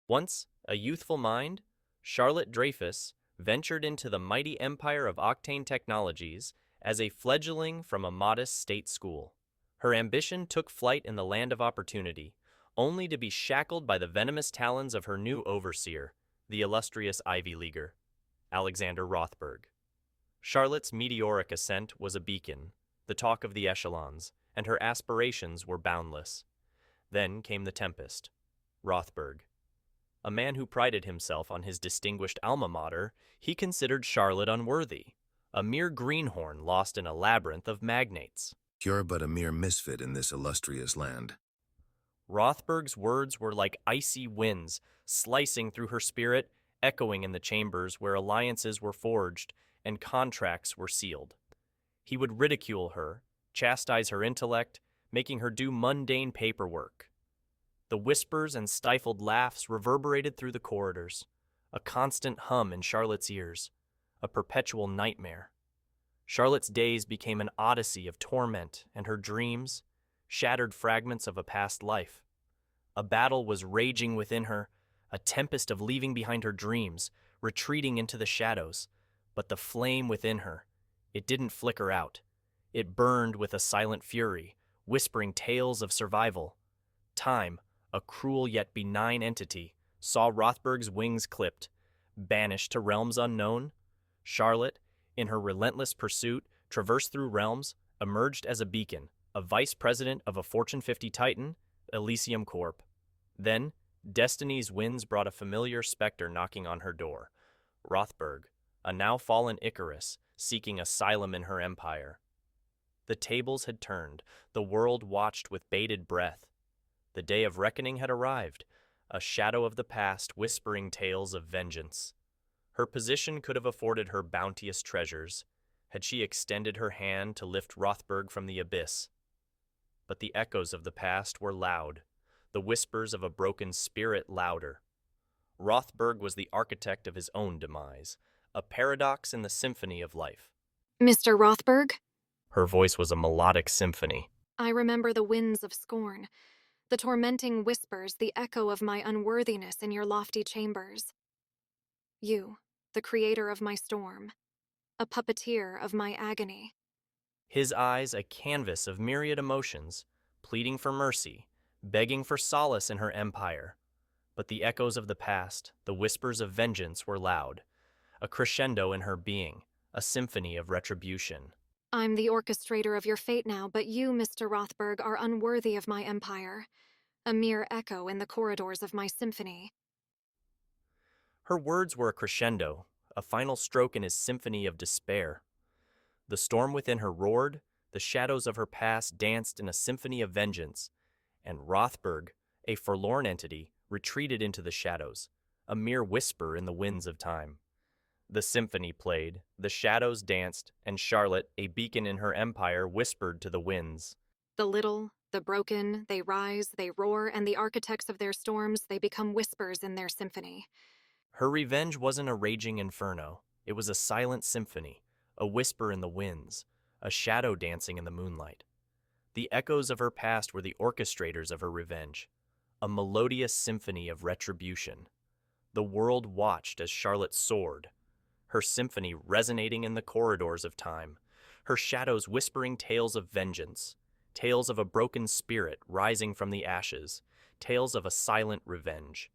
Once a youthful mind, Charlotte Dreyfus ventured into the mighty empire of Octane Technologies as a fledgling from a modest state school. Her ambition took flight in the land of opportunity, only to be shackled by the venomous talons of her new overseer, the illustrious Ivy Leaguer, Alexander Rothberg. Charlotte's meteoric ascent was a beacon, the talk of the echelons, and her aspirations were boundless. Then came the tempest. Rothberg. A man who prided himself on his distinguished alma mater, he considered Charlotte unworthy, a mere greenhorn lost in a labyrinth of magnates. You're but a mere misfit in this illustrious land. Rothberg's words were like icy winds, slicing through her spirit, echoing in the chambers where alliances were forged and contracts were sealed. He would ridicule her, chastise her intellect, making her do mundane paperwork. The whispers and stifled laughs reverberated through the corridors, a constant hum in Charlotte's ears, a perpetual nightmare. Charlotte's days became an odyssey of torment, and her dreams, shattered fragments of a past life. A battle was raging within her, a tempest of leaving behind her dreams, retreating into the shadows. But the flame within her, it didn't flicker out. It burned with a silent fury, whispering tales of survival. Time, a cruel yet benign entity, saw Rothberg's wings clipped. Banished to realms unknown, Charlotte, in her relentless pursuit, traversed through realms, emerged as a beacon, a vice president of a Fortune 50 titan, Elysium Corp. Then, destiny's winds brought a familiar specter knocking on her door. Rothberg, a now fallen Icarus, seeking asylum in her empire. The tables had turned, the world watched with bated breath. The day of reckoning had arrived, a shadow of the past whispering tales of vengeance. Her position could have afforded her bounteous treasures, had she extended her hand to lift Rothberg from the abyss. But the echoes of the past were loud, the whispers of a broken spirit louder. Rothberg was the architect of his own demise, a paradox in the symphony of life. Mr. Rothberg? Her voice was a melodic symphony. I remember the winds of scorn, the tormenting whispers, the echo of my unworthiness in your lofty chambers. You, the creator of my storm, a puppeteer of my agony. His eyes a canvas of myriad emotions, pleading for mercy, begging for solace in her empire. But the echoes of the past, the whispers of vengeance were loud, a crescendo in her being, a symphony of retribution. I'm the orchestrator of your fate now, but you, Mr. Rothberg, are unworthy of my empire, a mere echo in the corridors of my symphony. Her words were a crescendo, a final stroke in his symphony of despair. The storm within her roared, the shadows of her past danced in a symphony of vengeance, and Rothberg, a forlorn entity, retreated into the shadows, a mere whisper in the winds of time. The symphony played, the shadows danced, and Charlotte, a beacon in her empire, whispered to the winds. The little, the broken, they rise, they roar, and the architects of their storms, they become whispers in their symphony. Her revenge wasn't a raging inferno. It was a silent symphony, a whisper in the winds, a shadow dancing in the moonlight. The echoes of her past were the orchestrators of her revenge, a melodious symphony of retribution. The world watched as Charlotte soared, her symphony resonating in the corridors of time, her shadows whispering tales of vengeance, tales of a broken spirit rising from the ashes, tales of a silent revenge.